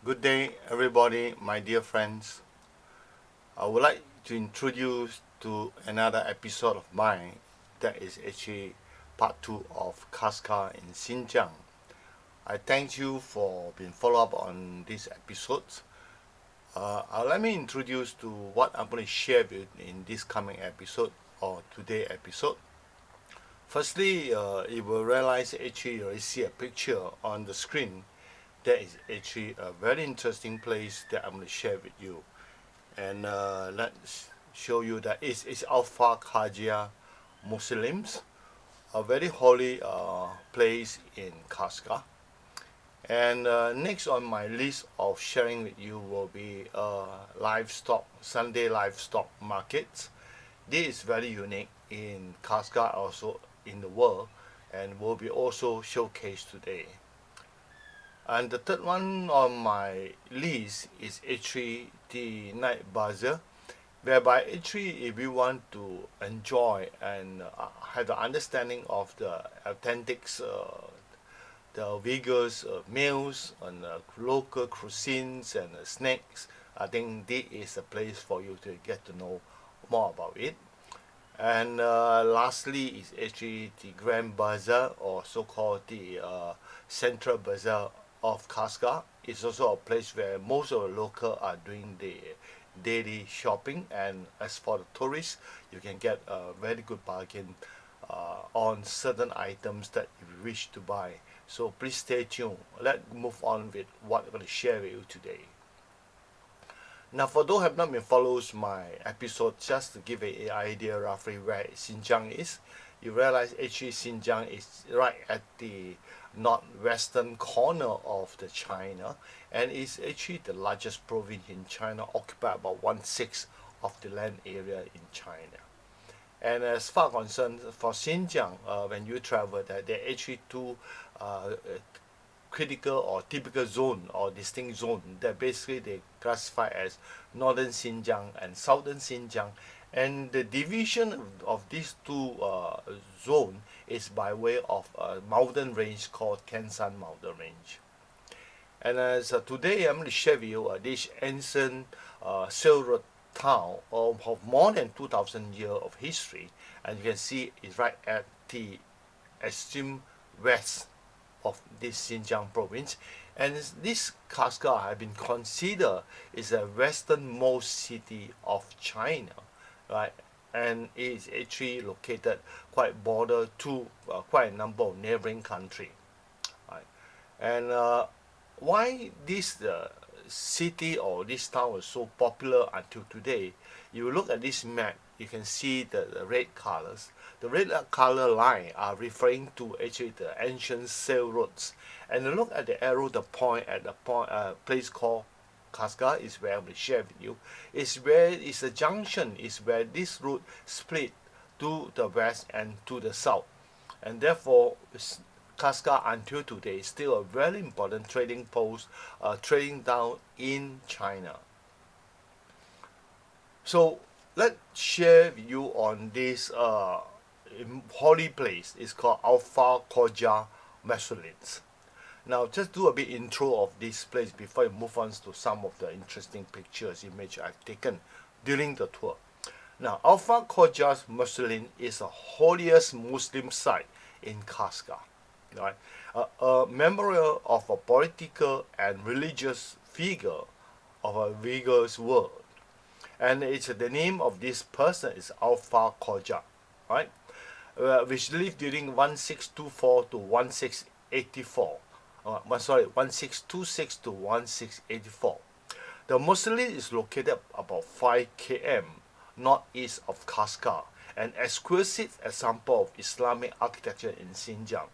Good day, everybody, my dear friends. I would like to introduce to another episode of mine that is actually part 2 of Kashgar in Xinjiang. I thank you for being follow up on this episode. Let me introduce to what I'm going to share with in this coming episode or today episode. Firstly, you will realize actually you see a picture on the screen. That is actually a very interesting place that I'm going to share with you. And let's show you that it's Afaq Khoja Mausoleum, a very holy place in Kashgar. And next on my list of sharing with you will be Sunday Livestock Market. This is very unique in Kashgar, also in the world, and will be also showcased today. And the third one on my list is actually the night bazaar, whereby actually if you want to enjoy and have the understanding of the authentic, the Uyghurs meals and local cuisines and snacks, I think this is a place for you to get to know more about it. And lastly is actually the Grand Bazaar, or so-called the Central Bazaar of Kashgar. It's also a place where most of the local are doing the daily shopping, and as for the tourists, you can get a very good bargain on certain items that you wish to buy. So please stay tuned. Let's move on with what I'm going to share with you today. Now, for those who have not been follows my episode, just to give an idea roughly where Xinjiang is, you realize actually Xinjiang is right at the northwestern corner of the China, and is actually the largest province in China, occupy about 1/6 of the land area in China. And as far concerned for Xinjiang, when you travel there are actually two critical or typical zone or distinct zone that basically they classify as northern Xinjiang and southern Xinjiang, and the division of these two zone is by way of a mountain range called Kansan Mountain Range. And as today I'm going to share with you this ancient Silk Road town of more than 2,000 years of history, and you can see it's right at the extreme west of this Xinjiang province. And this Kashgar has been considered is the westernmost city of China, right? And it is actually located quite border to quite a number of neighboring countries, right? And why this city or this town is so popular until today? You look at this map, you can see the red colors. The red color line are referring to actually the ancient Silk roads. And look at the arrow, the point at the place called Kashgar is where I will share with you. Is where is the junction, is where this route split to the west and to the south. And therefore, Kashgar until today is still a very important trading post, trading down in China. So let's share with you on this holy place. It's called Afaq Khoja Mausoleum. Now, just do a bit intro of this place before I move on to some of the interesting pictures, image I've taken during the tour. Now, Afaq Khoja Mausoleum is the holiest Muslim site in Kashgar, right? A memorial of a political and religious figure of a Uyghur's world. And it's the name of this person is Afaq Khoja, right? Which lived during 1624 to 1684. 1626 to 1684. The mausoleum is located about 5 km northeast of Kashgar, an exquisite example of Islamic architecture in Xinjiang.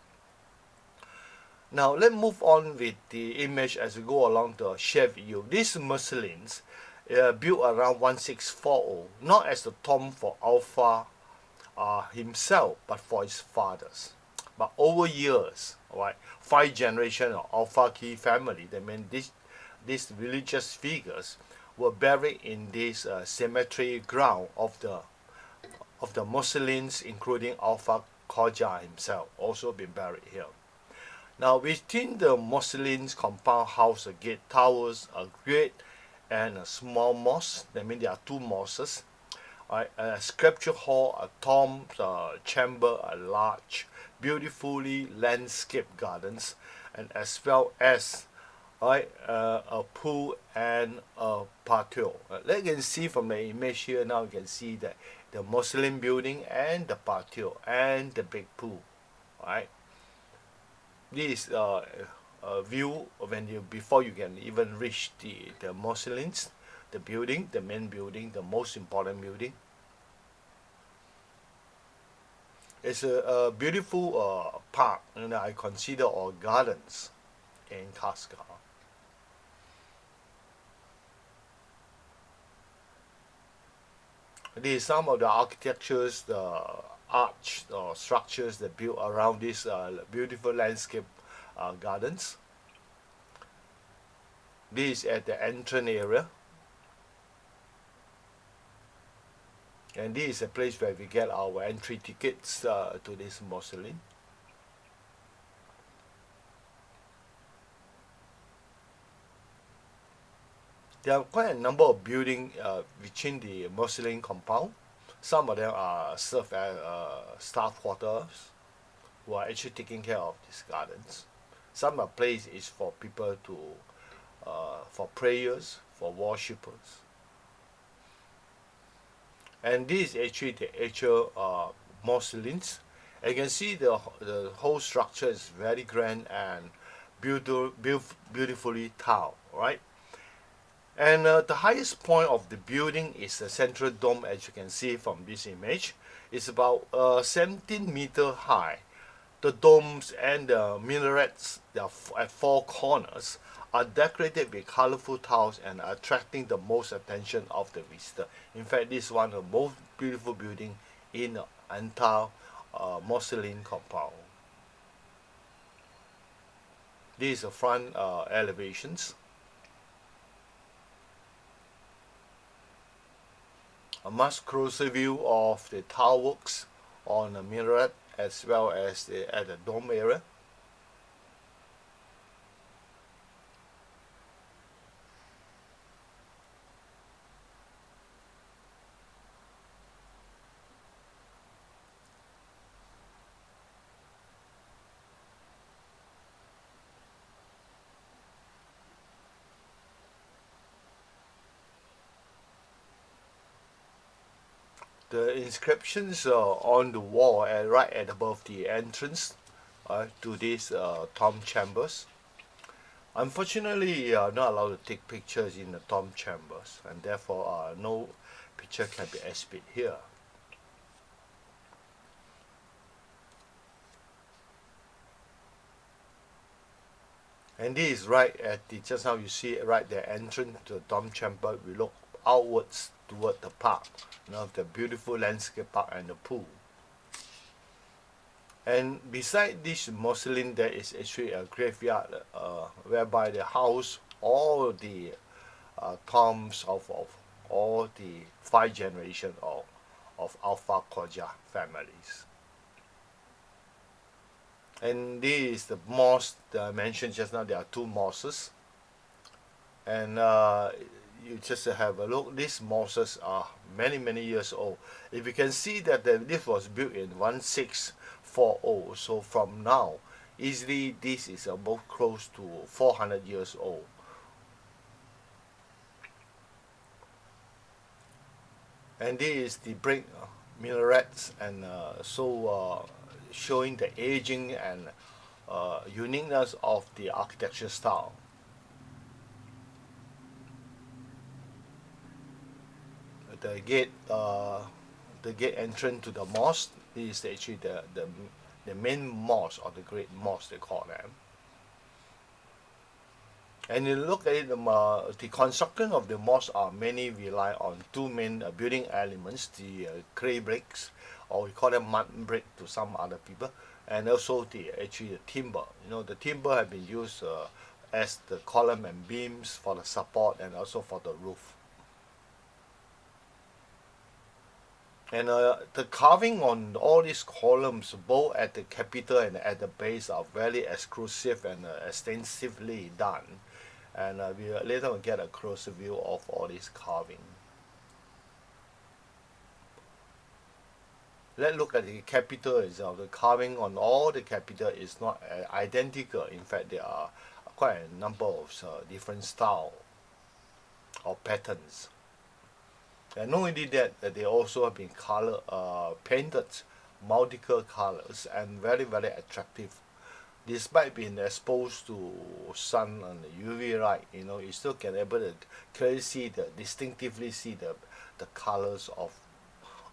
Now let's move on with the image as we go along to share with you. These mausoleums built around 1640, not as the tomb for Alpha himself, but for his fathers. But over years, right, 5 generations of Afaq family, that means these religious figures were buried in this cemetery ground of the mausoleums, including Afaq Khoja himself, also been buried here. Now within the Muslin Compound house a gate towers, a great and a small mosque. That means there are two mosques. Right, a sculpture hall, a tomb chamber, a large, beautifully landscaped gardens, and as well as right, a pool and a patio. Let you can see from the image here now. You can see that the Muslim building and the patio and the big pool. Right, this is a view when you before you can even reach the Muslims, the building, the main building, the most important building. It's a beautiful park, and I consider all gardens in Kashgar. These some of the architectures, the arch or structures that built around this beautiful landscape gardens. This is at the entrance area, and this is a place where we get our entry tickets to this mausoleum. There are quite a number of buildings within the Muslin compound. Some of them are served as staff quarters who are actually taking care of these gardens. Some are place is for people to for prayers, for worshippers. And this is actually the actual mausoleums. You can see the whole structure is very grand and beautifully tiled, right? And the highest point of the building is the central dome, as you can see from this image. It's about 17-meter high. The domes and the minarets at four corners are decorated with colorful tiles and attracting the most attention of the visitor. In fact, this is one of the most beautiful buildings in the entire Muslin compound. This is the front elevations. A much closer view of the tile works on the minaret as well as at the dome area. The inscriptions on the wall right at above the entrance to these tomb chambers. Unfortunately, you are not allowed to take pictures in the tomb chambers, and therefore no picture can be exhibited here. And this is right at the, just now you see it right there, entrance to the tomb chamber. We look outwards toward the park, the beautiful landscape park and the pool. And beside this mausoleum, there is actually a graveyard whereby they house all the tombs of all the 5 generations of Afaq Khoja families. And this is the mosque that I mentioned just now. There are 2 mosques. And you just have a look. These mosques are many years old. If you can see that this was built in 1640, so from now, easily this is about close to 400 years old. And this is the brick minarets, and showing the aging and uniqueness of the architecture style. The gate entrance to the mosque. This is actually the main mosque, or the great mosque they call them. And you look at it, the construction of the mosque are mainly rely on 2 main building elements: the clay bricks, or we call them mud brick to some other people, and also the timber. The timber have been used as the column and beams for the support and also for the roof. And the carving on all these columns, both at the capital and at the base, are very exclusive and extensively done. And we later will get a closer view of all this carving. Let's look at the capital itself. The carving on all the capital is not identical. In fact, there are quite a number of different style or patterns. And not only that, they also have been painted multiple colors and very, very attractive. Despite being exposed to sun and the UV light, you still can able to clearly distinctively see the colors of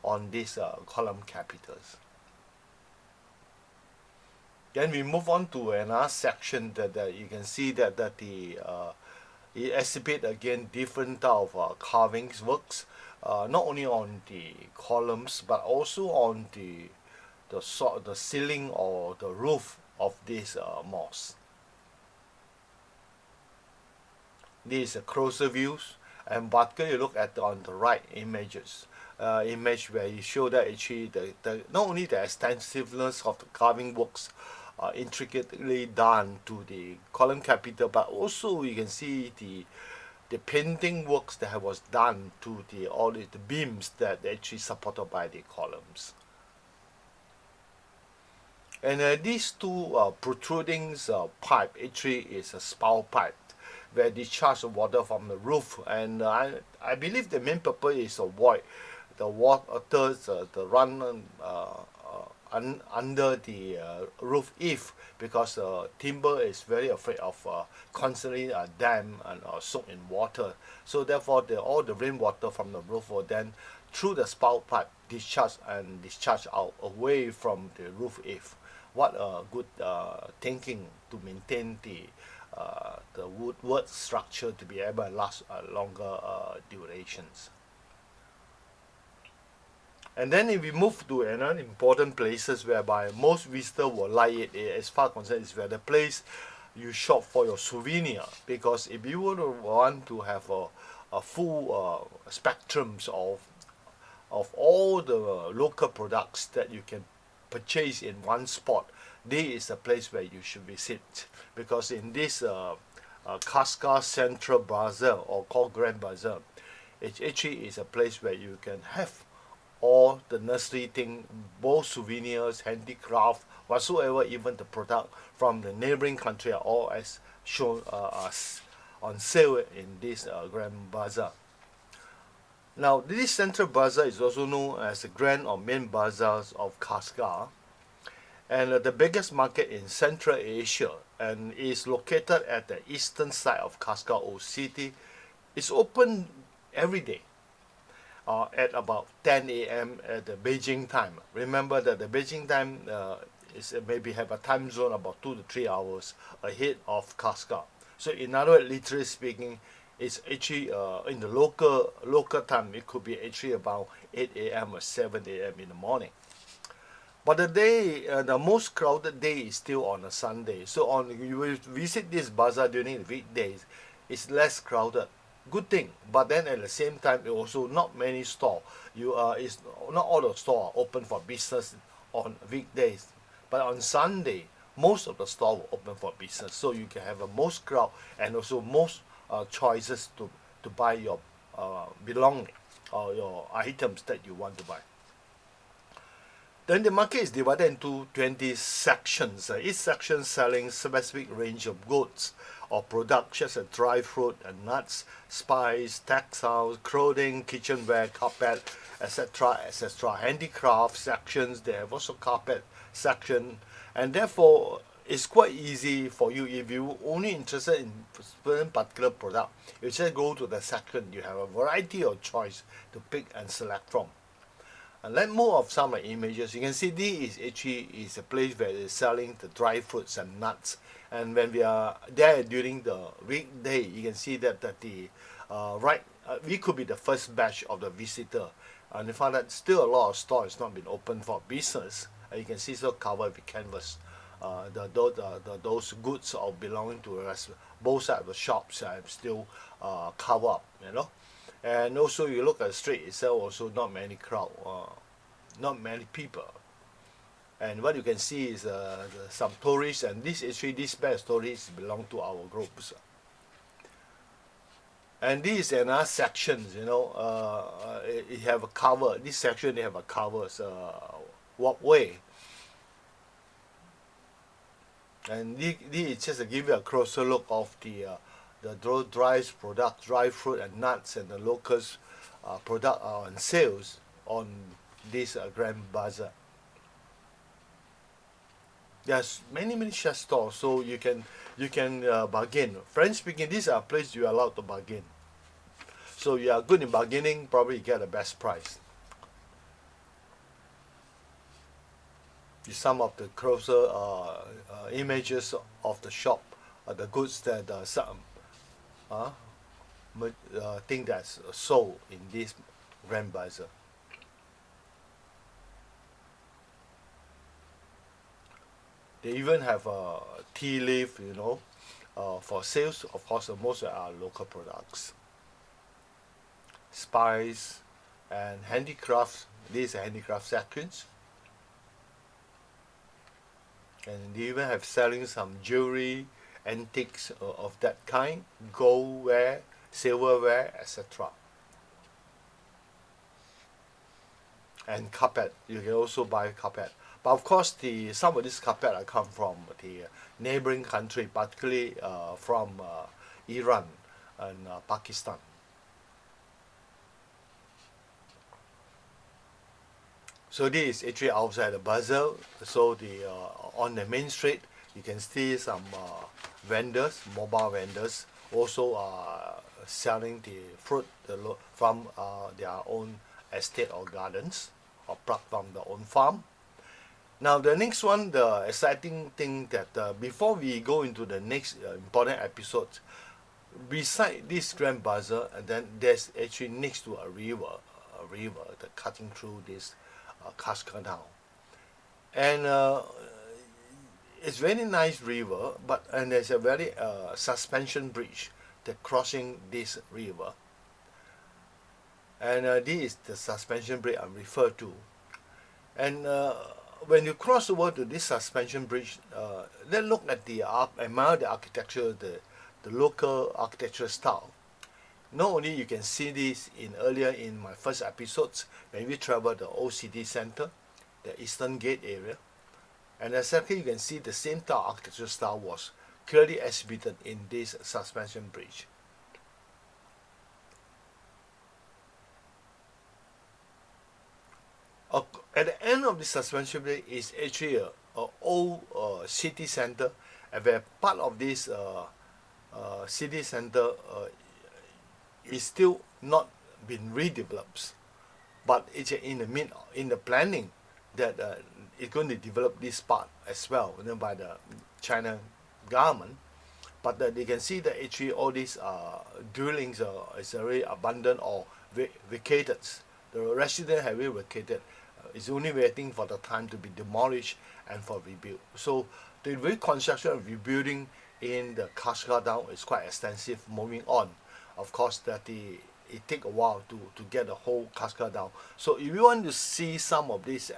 on these column capitals. Then we move on to another section that you can see that it exhibit again different type of carvings works, not only on the columns but also on the ceiling or the roof of this mosque. These are closer views, and but you look at on the right image where you show that actually the not only the extensiveness of the carving works intricately done to the column capital, but also you can see the painting works that was done to all the beams that actually supported by the columns. And these two protruding pipe actually is a spout pipe where discharge water from the roof, and I believe the main purpose is to avoid the water to run under the roof because timber is very afraid of constantly damp and soak in water. So therefore, all the rainwater from the roof will then through the spout pipe discharge out away from the roof eave. What a good thinking to maintain the woodwork structure to be able to last longer durations. And then if we move to another important places whereby most visitors will like it, as far as concerned, is where the place you shop for your souvenir. Because if you would want to have a full spectrums of all the local products that you can purchase in one spot, this is a place where you should visit. Because in this Kashgar Central Bazaar, or called Grand Bazaar, it actually is a place where you can have all the nursery thing, both souvenirs, handicraft, whatsoever, even the product from the neighboring country are all as shown on sale in this Grand Bazaar. Now, this Central Bazaar is also known as the Grand or Main Bazaars of Kashgar, and the biggest market in Central Asia, and is located at the eastern side of Kashgar Old City. It's open every day at about 10 a.m. at the Beijing time. Remember that the Beijing time is maybe have a time zone about 2 to 3 hours ahead of Kashgar. So in other words, literally speaking, it's actually in the local time, it could be actually about 8 a.m. or 7 a.m. in the morning. But the most crowded day is still on a Sunday. So you will visit this bazaar during the weekdays, it's less crowded. Good thing, but then at the same time, it also not many stores. It's not all the stores are open for business on weekdays, but on Sunday, most of the stores will open for business. So you can have a most crowd and also most choices to buy your belonging or your items that you want to buy. Then the market is divided into 20 sections. Each section selling specific range of goods or products such as dry fruit and nuts, spice, textiles, clothing, kitchenware, carpet, etc., etc. Handicraft sections, they have also carpet section, and therefore it's quite easy for you if you only interested in certain particular product. You just go to the section. You have a variety of choice to pick and select from. And let more of some images. You can see this is actually a place where they're selling the dry fruits and nuts. And when we are there during the weekday, you can see that we could be the first batch of the visitor. And in fact, that still a lot of stores not been open for business. And you can see so covered with canvas. Those goods are belonging to both sides of the shops are still covered up, And also you look at the street itself, also not many crowd. not many people. And what you can see is some tourists, and this batch of tourists belong to our groups. And this is another section, it have a cover. This section they have a cover walkway. And this is just to give you a closer look of the dry product, dry fruit and nuts, and the locals product on sales on this Grand Bazaar. There's many chef stores, so you can bargain. French speaking, these are places you are allowed to bargain. So you are good in bargaining, probably you get the best price. Some of the closer images of the shop, the goods that thing that's sold in this Grand Bazaar. They even have a tea leaf, for sales. Of course, most are local products. Spice and handicrafts. These are handicraft sections. And they even have selling some jewelry, antiques of that kind, goldware, silverware, etc. And carpet. You can also buy carpet. But of course, some of this carpet come from the neighboring country, particularly from Iran and Pakistan. So this is actually outside the bazaar. So on the main street, you can see some vendors, mobile vendors, also selling the fruit from their own estate or gardens, or plucked from their own farm. Now the next one, the exciting thing that before we go into the next important episode, beside this Grand Bazaar, and then there's actually next to a river that cutting through this Kashgar town, and it's very nice river, and there's a very suspension bridge that crossing this river, and this is the suspension bridge I'm referred to, and when you cross over to this suspension bridge, then look at admire the architecture, the local architectural style. Not only you can see this earlier in my first episodes when we traveled the old city center, the Eastern Gate area, and secondly you can see the same architectural style was clearly exhibited in this suspension bridge. At the end of the suspension bridge is actually a old city center, and where part of this city center is still not been redeveloped, but it's in the planning that it's going to develop this part as well, by the China government. But they can see that actually all these dwellings is already abandoned or vacated. The residents have already vacated. It's only waiting for the time to be demolished and for rebuild. So the reconstruction and rebuilding in the Kashgar town is quite extensive. Moving on, of course, that it take a while to get the whole Kashgar down. So if you want to see some of these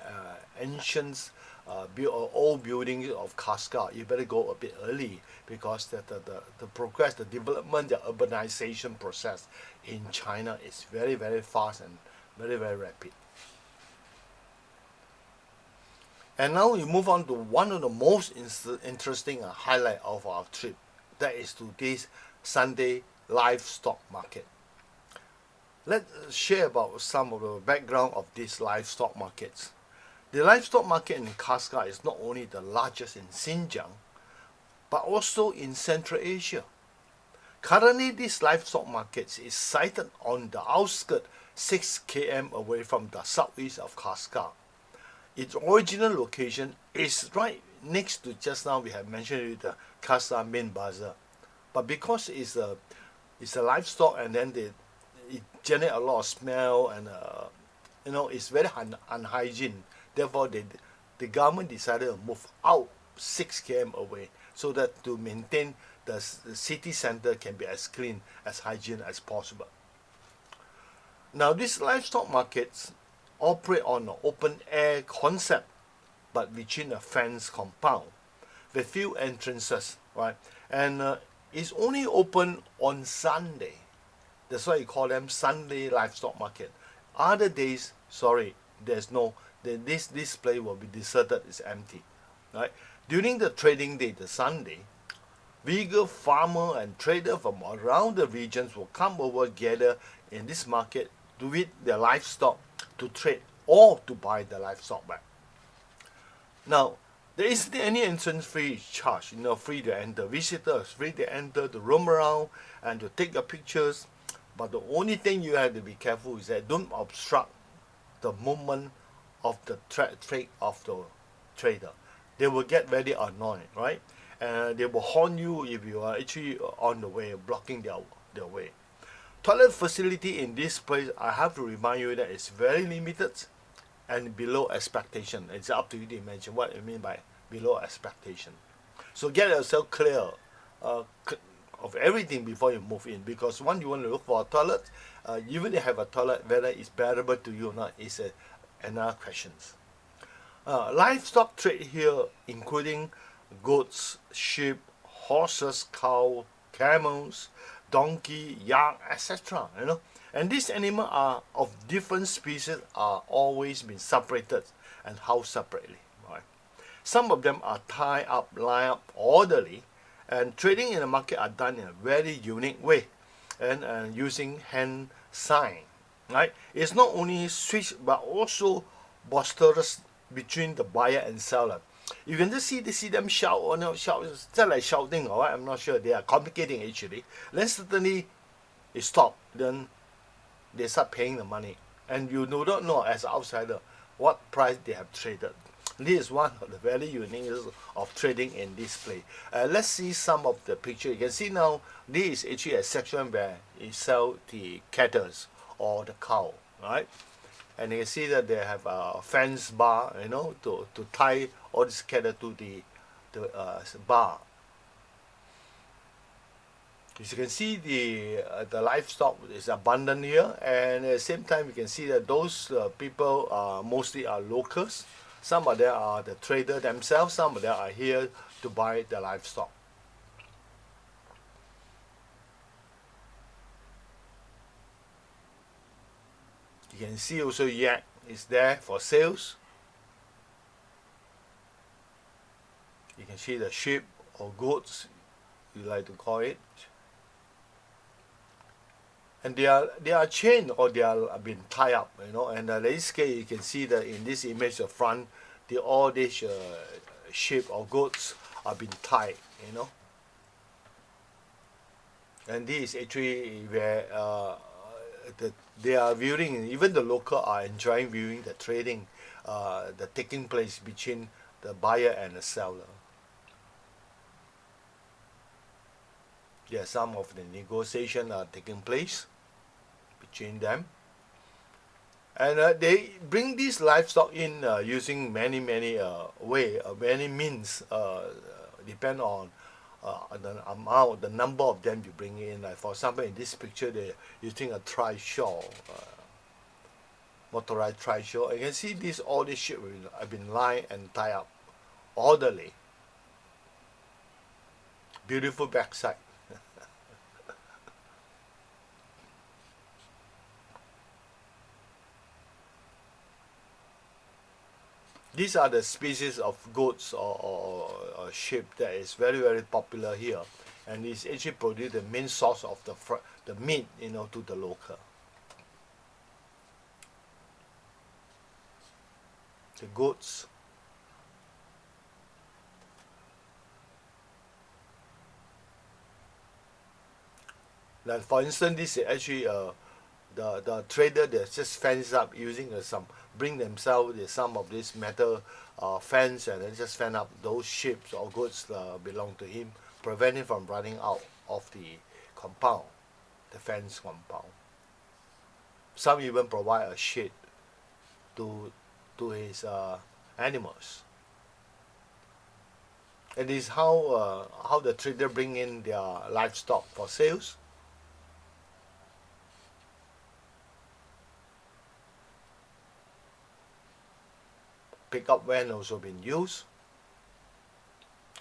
ancient old buildings of Kashgar, you better go a bit early, because the progress, the development, the urbanization process in China is very, very fast and very, very rapid. And now we move on to one of the most interesting highlight of our trip. That is to this Sunday Livestock Market. Let's share about some of the background of these livestock markets. The livestock market in Kashgar is not only the largest in Xinjiang, but also in Central Asia. Currently, this livestock market is sited on the outskirts 6 km away from the southeast of Kashgar. Its original location is right next to, just now we have mentioned, the Kashgar main bazaar. But because it's a livestock, and then it generates a lot of smell, and it's very unhygiene. Therefore, the government decided to move out 6 km away, so that to maintain the city center can be as clean, as hygiene as possible. Now, these livestock markets operate on an open air concept, but within a fence compound with few entrances, right? And it's only open on Sunday. That's why you call them Sunday Livestock Market. Other days, sorry, there's no, this display will be deserted, it's empty, right? During the trading day, the Sunday, Uyghur farmer and trader from around the regions will come over, gather in this market to with their livestock to trade or to buy the livestock back. Now, there isn't any entrance fee charge, free to enter. Visitors free to enter, to roam around and to take your pictures. But the only thing you have to be careful is that don't obstruct the movement of the trade of the trader. They will get very annoyed, right? And they will horn you if you are actually on the way, blocking their way. Toilet facility in this place, I have to remind you that it's very limited and below expectation. It's up to you to imagine what I mean by below expectation. So get yourself clear of everything before you move in, because once you want to look for a toilet, even if you have a toilet, whether it's bearable to you or not is another question. Livestock trade here, including goats, sheep, horses, cow, camels, donkey, yak, etc. And these animals are of different species, are always been separated and housed separately. Right? Some of them are tied up, lined up orderly, and trading in the market are done in a very unique way, and using hand sign. Right? It's not only switch but also boisterous between the buyer and seller. You can just see them shout or not shout, it's just like shouting, or what? I'm not sure. They are communicating actually. Then suddenly it stops. Then they start paying the money, and you do not know as an outsider what price they have traded. This is one of the very unique of trading in this place. Let's see some of the picture. You can see now this is actually a section where you sell the cattle or the cow, right? And you can see that they have a fence bar, to tie all this cattle to the bar. As you can see, the livestock is abundant here, and at the same time you can see that those people mostly are locals. Some of them are the trader themselves, some of them are here to buy the livestock. You can see also yak is there for sales. You can see the sheep or goats, you like to call it. And they are chained, or they are been tied up, and in this case you can see that in this image the front, all these sheep or goats are being tied, and this is actually where they are viewing, even the local are enjoying viewing the trading the taking place between the buyer and the seller. There are some of the negotiation are taking place between them, and they bring this livestock in using many many means, depend on the amount, the number of them you bring in. Like for example, in this picture, they're using a trishaw, motorized trishaw. You can see all these sheep have been lined and tied up orderly. Beautiful backside. These are the species of goats or sheep that is very popular here, and it's actually produce the main source of the meat, to the local. The goats. Like for instance, this is actually the trader that just fence up using bring themselves some of this metal fence, and then just fence up those sheep or goats belong to him, preventing from running out of the compound, the fence compound. Some even provide a shade to his animals. And this is how the trader bring in their livestock for sales. pickup van also been used.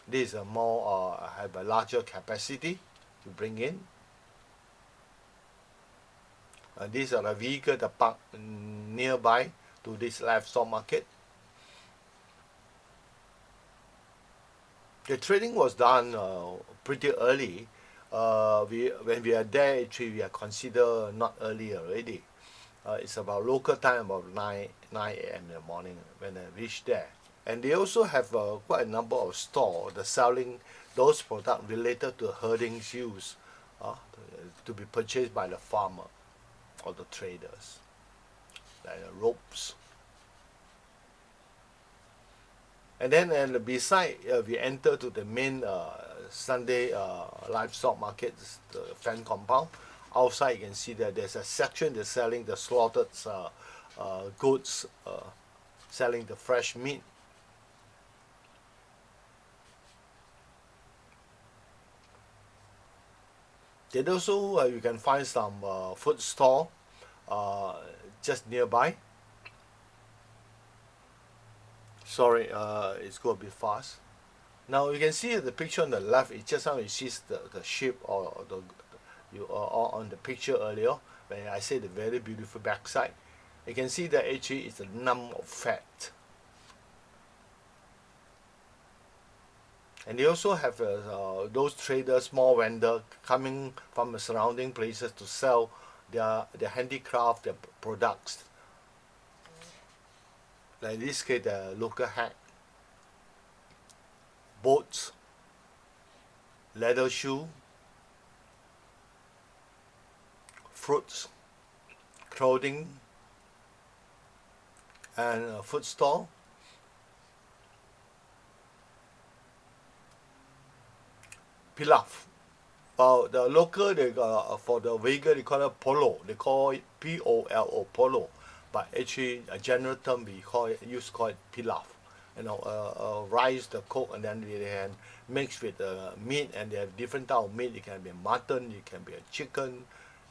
This is a more have a larger capacity to bring in. These are the vehicles that park nearby to this livestock market. The trading was done pretty early. When we are there, actually we are considered not early already. It's about local time, about 9 a.m. in the morning when I reached there. And they also have quite a number of stores that selling those products related to herding use to be purchased by the farmer or the traders, like ropes. And then beside, we enter to the main Sunday livestock market, the fan compound. Outside, you can see that there's a section that's selling the slaughtered goods, selling the fresh meat. Then also you can find some food store just nearby. Sorry, it's going to be fast. Now you can see the picture on the left. It's just how you see the sheep or on the picture earlier when I say the very beautiful backside. You can see that actually it's a numb of fat. And they also have those traders, small vendors coming from the surrounding places to sell their handicraft, their products. Like in this case, the local hat, boats, leather shoe, fruits, clothing, and a food store. Pilaf. The local, they for the vegan, they call it polo. They call it P-O-L-O, polo. But actually, a general term we call it pilaf. Rice, the cook, and then they can mix with meat, and they have different type of meat. It can be mutton, it can be a chicken,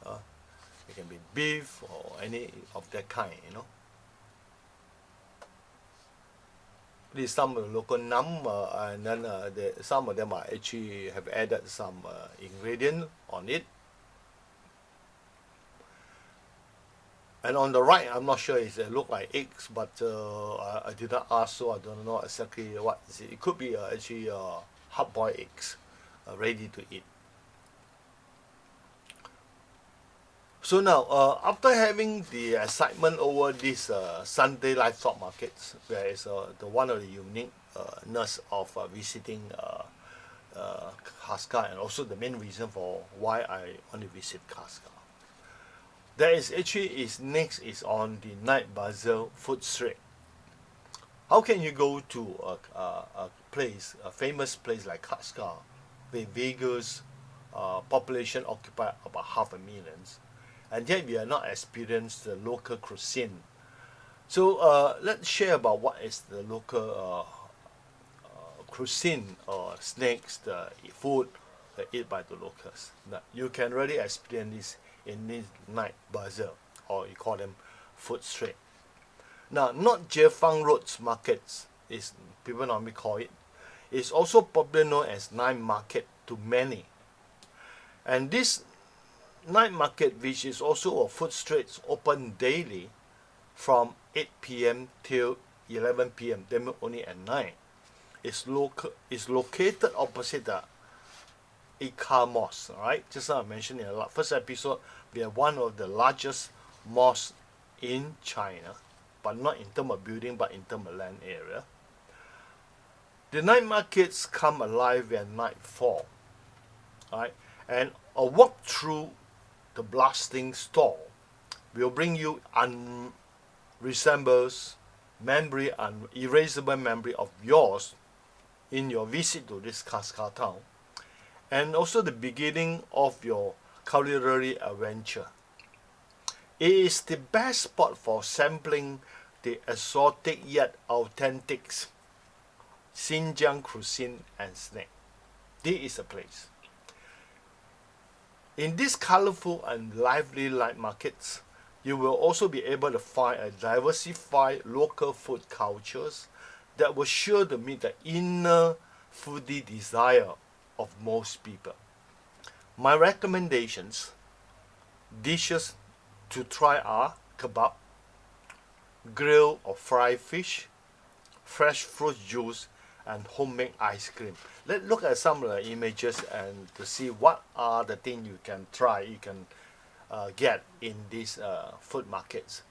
it can be beef or any of that kind. This is some of the local num, and then some of them are actually have added some ingredient on it. And on the right, I'm not sure if it look like eggs, but I did not ask, so I don't know exactly what is it. It could be actually hard-boiled eggs, ready to eat. So now, after having the excitement over this Sunday livestock markets, where is the one of the uniqueness of visiting Kashgar, and also the main reason for why I want to visit Kashgar. There is actually next is on the night bazaar food street. How can you go to a place, a famous place like Kashgar, where Uyghurs population occupy about 500,000, and yet we are not experienced the local cuisine? So let's share about what is the local cuisine or snacks, the food that eat by the locals. Now, you can really experience this in this night bazaar, or you call them food street. Now, not Jefang Road's markets, is people normally call it. It's also popularly known as night market to many. And this night market, which is also a food street, open daily from 8 p.m. till 11 p.m. They mean only at night. It's located opposite the Ika Mosque, right? Just as I mentioned in the first episode, we are one of the largest mosques in China, but not in terms of building, but in terms of land area. The night markets come alive when night fall, right? And a walk through the bustling store will bring you resembles memory and erasable memory of yours in your visit to this Kashgar town, and also the beginning of your culinary adventure. It is the best spot for sampling the exotic yet authentic Xinjiang cuisine and snack. This is a place. In these colorful and lively night markets, You will also be able to find a diversified local food cultures that will sure to meet the inner foodie desire of most people. My recommendations dishes to try are kebab, grilled or fried fish, fresh fruit juice, and homemade ice cream. Let's look at some of the images and to see what are the things you can try, you can get in these food markets.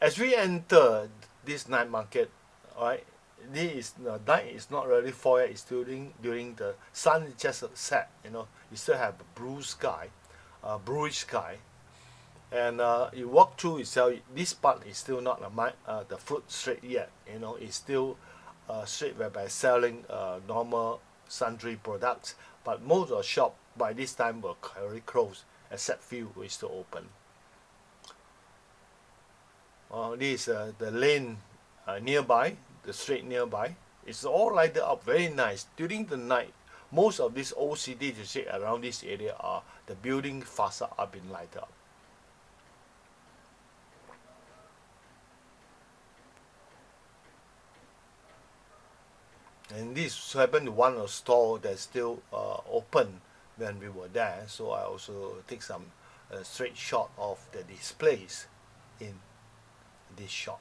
As we enter this night market, alright, this the night is not really fall yet. It's during the sun just set. You know, you still have a blue sky, bluish sky, and you walk through itself. This part is still not the fruit street yet. You know, it's still street whereby selling normal sundry products. But most of the shop by this time were already closed, except few who is still open. This is the lane nearby, the street nearby. It's all lighted up very nice. During the night, most of these old city district around this area are the building facade are being lighted up. And this happened to one of the store that's still open when we were there. So I also take some straight shot of the displays in this shop.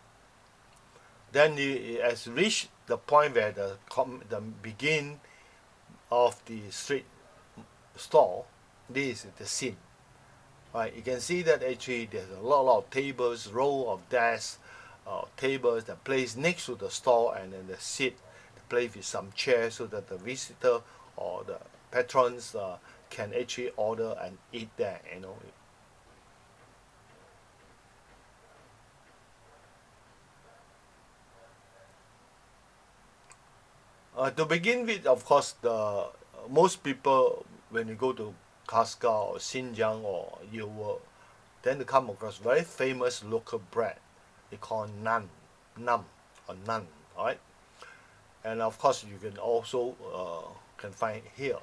Then you as reach the point where the begin of the street store. This is the scene. Right, you can see that actually there's a lot of tables, row of desks, tables that placed next to the store, and then the seat placed with some chairs so that the visitor or the patrons can actually order and eat there. You know. To begin with, of course, the most people when you go to Kashgar or Xinjiang or Uyghur, then they come across very famous local bread. They call nam or naan, right? And of course, you can also can find here.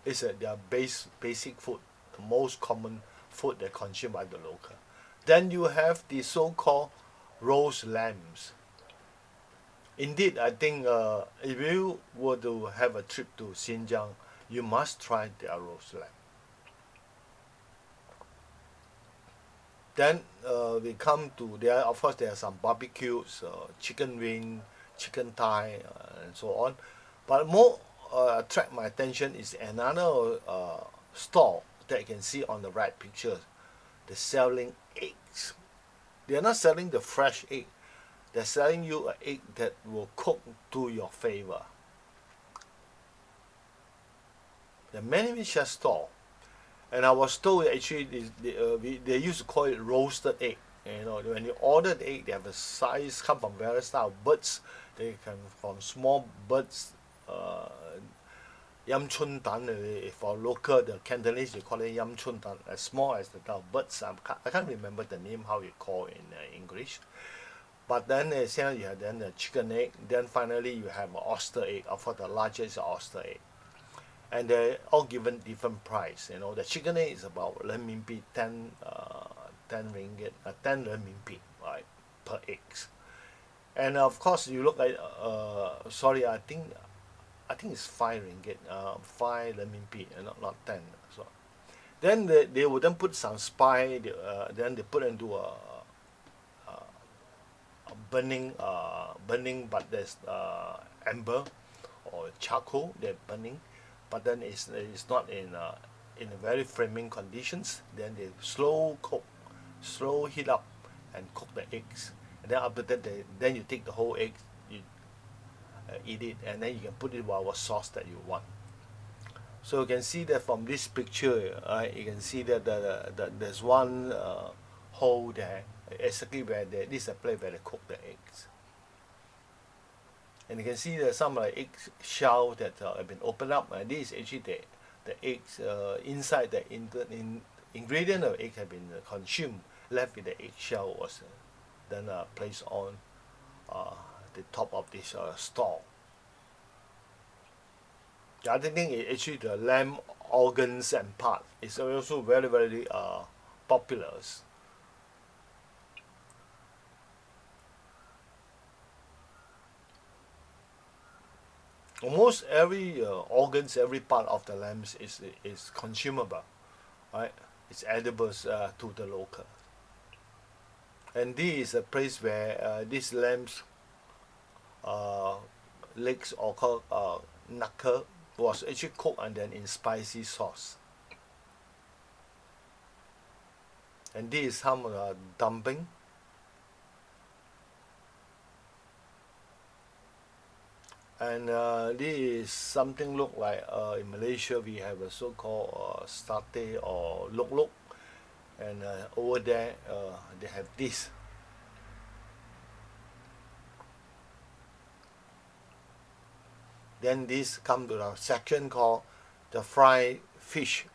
It's their basic food, the most common food that consumed by the local. Then you have the so-called roast lambs. Indeed, I think if you were to have a trip to Xinjiang, you must try their roast lamb. Then we come to there. Of course, there are some barbecues, chicken wing, chicken thigh, and so on. But more attract my attention is another store that you can see on the right picture. They're selling eggs. They are not selling the fresh egg. They're selling you an egg that will cook to your favor. There are many such store, and I was told actually they used to call it roasted egg. You know, when you order the egg, they have a size come from various style of birds. They come from small birds, yam chun tan. For local, the Cantonese they call it yam chun tan, as small as the birds. I can't remember the name how you call it in English. But then you have then the chicken egg. Then finally you have an oyster egg. Of course, the largest is oyster egg, and they're all given different price. You know, the chicken egg is about renminbi 10 ringgit, 10 renminbi, right, per eggs. And of course, you look at sorry, I think it's 5 ringgit, 5 renminbi, not 10. So then they would then put some spice. Then they put into a burning, but there's amber or charcoal they're burning, but then it's not in a very flaming conditions. Then they slow heat up and cook the eggs, and then after that then you take the whole egg, you eat it, and then you can put it whatever sauce that you want. So you can see that from this picture, you can see that there's one hole there, exactly where this is a place where they cook the eggs. And you can see there's some egg shell that have been opened up, and this is actually the eggs inside the ingredient of egg have been consumed, left with the egg shell was then placed on the top of this store. The other thing is actually the lamb organs and part is also very popular. almost every organs, every part of the lambs is consumable, right? It's edible to the local. And this is a place where these lambs uh, legs or called knuckle was actually cooked and then in spicy sauce. And this is some dumpling. And this is something look like in Malaysia we have a so-called satay or lok lok, and over there they have this. Then this come to the section called the fried fish.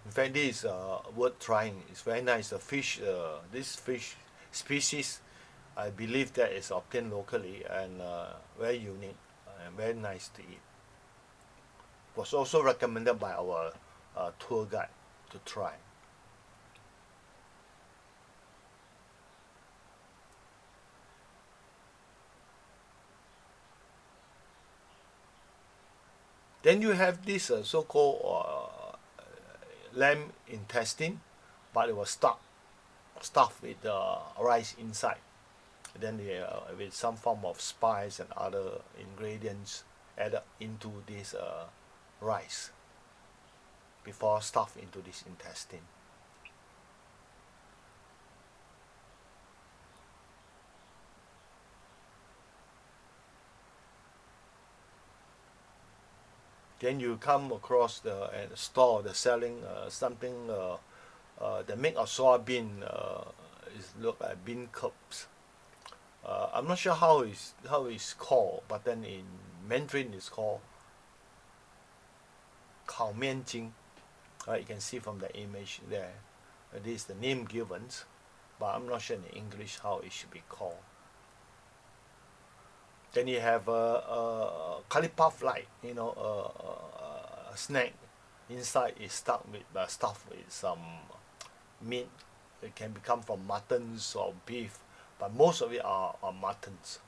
In fact, this is worth trying. It's very nice. The fish, this fish species, I believe that is obtained locally and very unique and very nice to eat. Was also recommended by our tour guide to try. Then you have this so-called lamb intestine, but it was stuffed with rice inside. Then they, with some form of spice and other ingredients added into this rice before stuffed into this intestine. Then you come across the store that's selling something that make of soybean is look like bean cups. I'm not sure how it's called, but then in Mandarin it's called 烤面筋. You can see from the image there. This is the name given, but I'm not sure in English how it should be called. Then you have a curry puff like, a snack. Inside is stuffed with some meat. It can become from muttons or beef, but most of it are muttons.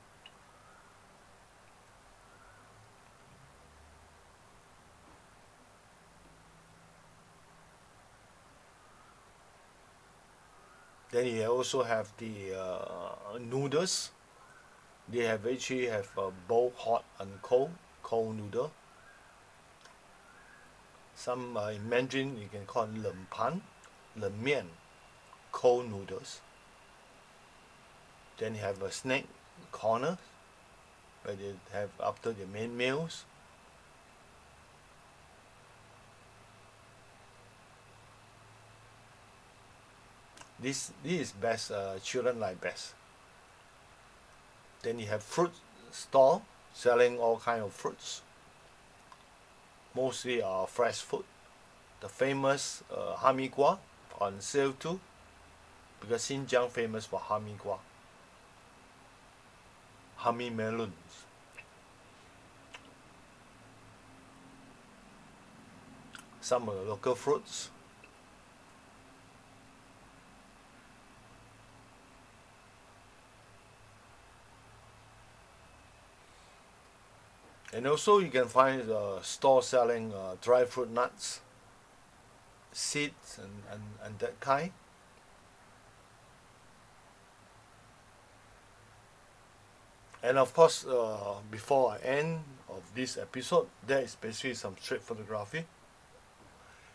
Then you also have the noodles. They actually have both hot and cold noodle. Some in Mandarin you can call it lem pan, lem mian, cold noodles. Then you have a snack corner where they have after the main meals. This is best. Children like best. Then you have fruit store selling all kind of fruits. Mostly fresh fruit. The famous hamigua on sale too, because Xinjiang famous for hamigua, hami melons. Some of the local fruits. And also you can find a store selling dry fruit nuts, seeds and that kind. And of course, before I end of this episode, there is basically some street photography.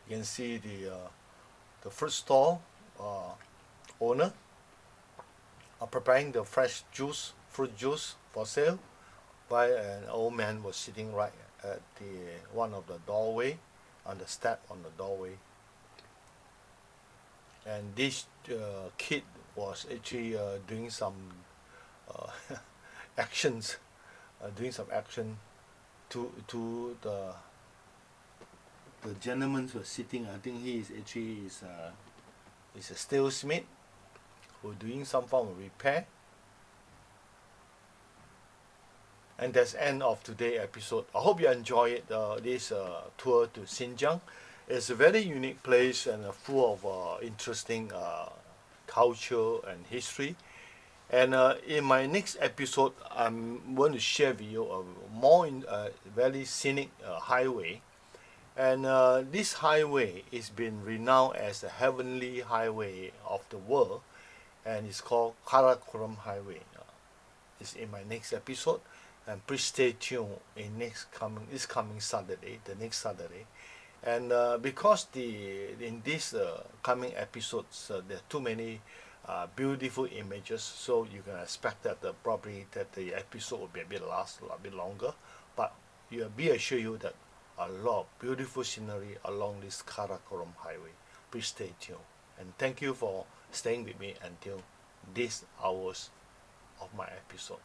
You can see the fruit stall owner are preparing the fresh fruit juice for sale, while an old man was sitting right at one of the doorway, on the step on the doorway. And this kid was actually doing some actions, doing some action to the gentleman who was sitting. I think he is actually is a stalesmith who doing some form of repair. And that's end of today's episode. I hope you enjoyed this tour to Xinjiang. It's a very unique place and full of interesting culture and history. And in my next episode, I'm going to share with you a more very scenic highway. And this highway is been renowned as the heavenly highway of the world, and it's called Karakoram Highway. It's in my next episode, and please stay tuned in this coming Saturday, the next Saturday. And because in these coming episodes there are too many beautiful images, so you can expect that probably that the episode will be a bit longer, but be assured you that a lot of beautiful scenery along this Karakoram Highway. Please stay tuned, and thank you for staying with me until these hours of my episode.